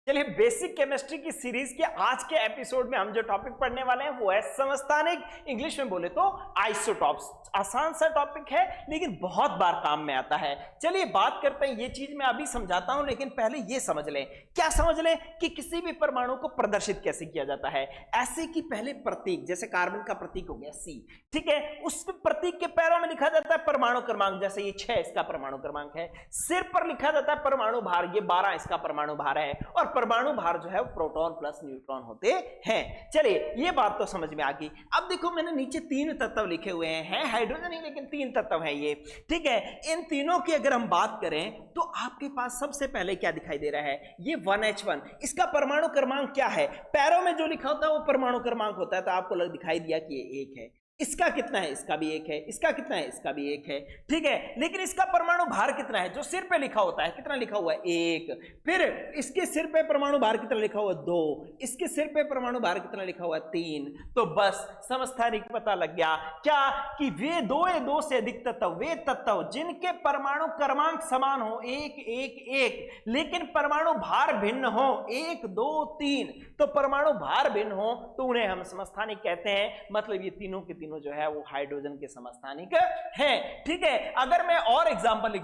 चलिए, basic chemistry की series के आज के एपिसोड में हम जो टॉपिक पढ़ने वाले हैं वो है समस्थानिक, इंग्लिश में बोले तो आइसोटॉप्स। आसान सा टॉपिक है लेकिन बहुत बार काम में आता है। चलिए बात करते हैं, ये चीज मैं अभी समझाता हूं लेकिन पहले ये समझ लें। क्या समझ लें कि किसी भी परमाणु को प्रदर्शित कैसे किया जाता है। ऐसे कि पहले प्रतीक, जैसे कार्बन का प्रतीक हो गया C, ठीक है, उस प्रतीक के पैरों में लिखा जाता है परमाणु क्रमांक, जैसे ये 6 इसका परमाणु क्रमांक है। सिर पर लिखा जाता है परमाणु भार, ये 12 इसका परमाणु भार है। और परमाणु भार जो है वो प्रोटॉन प्लस न्यूट्रॉन होते हैं। चलिए ये बात तो समझ में आ गई। अब देखो मैंने नीचे 3 तत्व लिखे हुए हैं, हाइड्रोजन ही लेकिन 3 तत्व हैं ये, ठीक है। इन तीनों की अगर हम बात करें तो आपके पास सबसे पहले क्या दिखाई दे रहा है, ये 1H1, इसका परमाणु क्रमांक क्या है, पैरों में जो लिखा होता है वो परमाणु क्रमांक होता है, तो आपको दिखाई दिया कि ये 1 है। इसका कितना है, इसका भी 1 है, इसका कितना है, इसका भी 1 है, ठीक है। लेकिन इसका परमाणु भार कितना है, जो सिर पे लिखा होता है, कितना लिखा हुआ है, 1। फिर इसके सिर पे परमाणु भार कितना लिखा हुआ है, 2। इसके सिर पे परमाणु भार कितना लिखा हुआ है, 3। तो बस समस्थानिक पता लग गया क्या, कि वे दो से अधिक तत्व, वे तत्व जिनके परमाणु क्रमांक समान हो, 1 1 1, लेकिन परमाणु भार भिन्न हो, 1 2 3, तो परमाणु भार भिन्न हो तो उन्हें हम समस्थानिक कहते हैं। मतलब ये तीनों के तीनों जो है वो हाइड्रोजन के समस्थानिक हैं, ठीक है। अगर मैं और एग्जांपल लिख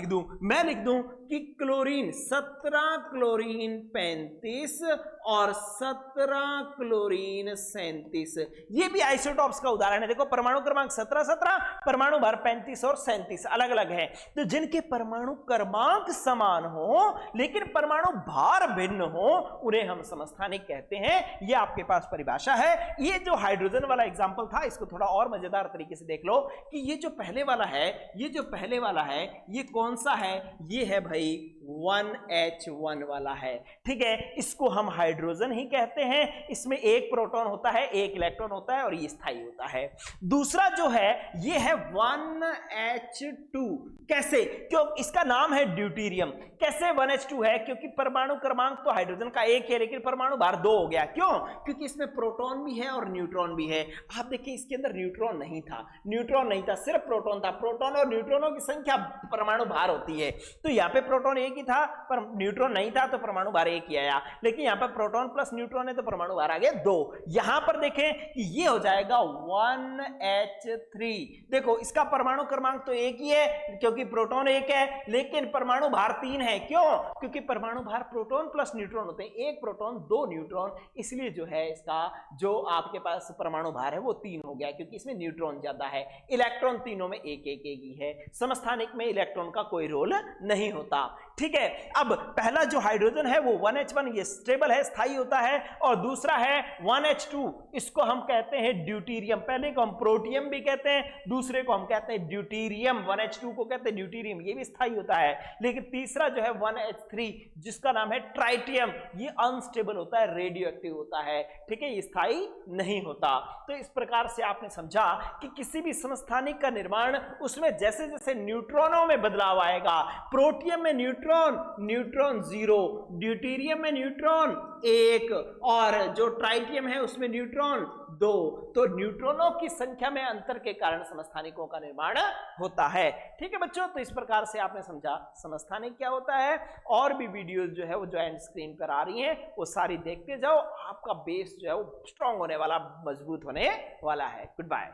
दूं, मैं लिख दूं कि क्लोरीन 17 क्लोरीन 35 और 17 क्लोरीन 37, ये भी आइसोटॉप्स का उदाहरण है। देखो परमाणु क्रमांक 17 17, परमाणु भार 35 और 37 अलग अलग है। तो जिनके परमाणु क्रमांक समान हो लेकिन परमाणु भार भिन्न हो उन्हें हम समस्थानिक कहते हैं। ये आपके पास परिभाषा है। ये जो हाइड्रोजन वाला एग्जांपल था इसको थोड़ा और मजेदार तरीके से देख लो कि ये जो पहले वाला है, ये कौन सा है, ये है भाई 1H1 वाला है, ठीक है। इसको हम हाइड्रोजन ही कहते हैं। इसमें 1 प्रोटॉन होता है, 1 इलेक्ट्रॉन होता है और ये स्थायी होता है। दूसरा जो है ये है 1H2। कैसे, क्यों, इसका नाम है ड्यूटेरियम। कैसे 1H2 है, क्योंकि परमाणु क्रमांक तो हाइड्रोजन का 1 है लेकिन परमाणु भार 2 हो गया। क्यों, क्योंकि इसमें प्रोटॉन भी है और न्यूट्रॉन भी है। आप देखिए इसके अंदर न्यूट्रॉन नहीं था, सिर्फ प्रोटॉन था। प्रोटॉन और न्यूट्रॉनों की संख्या परमाणु भार होती है। तो यहाँ पे प्रोटॉन 1 ही था पर न्यूट्रॉन नहीं था तो परमाणु भार 1 ही आया। लेकिन यहाँ पर प्रोटॉन प्लस न्यूट्रॉन है तो परमाणु भार आ गया 2। यहां पर देखें कि ये हो जाएगा 1H3। देखो इसका परमाणु क्रमांक तो 1 ही है क्योंकि प्रोटॉन 1 है, लेकिन परमाणु भार 3 है। क्यों, क्योंकि परमाणु भार प्रोटॉन प्लस न्यूट्रॉन होते हैं, 1 प्रोटॉन 2 न्यूट्रॉन, इसलिए जो है इसका जो आपके पास परमाणु भार है वो 3 हो गया क्योंकि इसमें न्यूट्रॉन ज्यादा है। इलेक्ट्रॉन तीनों में 1 1 1 ही है। समस्थानिक में इलेक्ट्रॉन का कोई रोल नहीं होता, ठीक है। अब पहला जो हाइड्रोजन है वो 1H1, ये स्टेबल है, स्थायी होता है। और दूसरा है 1H2, इसको हम कहते हैं ड्यूटेरियम। पहले को हम प्रोटियम भी कहते हैं, दूसरे को हम कहते हैं ड्यूटेरियम। 1H2 को कहते हैं ड्यूटेरियम, ये भी स्थायी होता है। लेकिन तीसरा जो है 1H3 जिसका नाम है ट्राइटियम, ये अनस्टेबल होता है, रेडियो एक्टिव होता है, ठीक है, ये स्थायी नहीं होता। तो इस प्रकार से आपने समझा कि किसी भी समस्थानिक का निर्माण, उसमें जैसे जैसे न्यूट्रॉनों में बदलाव आएगा, प्रोटियम में न्यूट्रॉन 0, ड्यूटेरियम में न्यूट्रॉन 1 और जो ट्राइटियम है उसमें न्यूट्रॉन 2, तो न्यूट्रॉनों की संख्या में अंतर के कारण समस्थानिकों का निर्माण होता है, ठीक है बच्चों। तो इस प्रकार से आपने समझा समस्थानिक क्या होता है। और भी वीडियोस जो है वो जो एंड स्क्रीन पर आ रही हैं वो सारी देखते जाओ, आपका बेस जो है वो स्ट्रांग होने वाला, मजबूत होने वाला है। Good bye.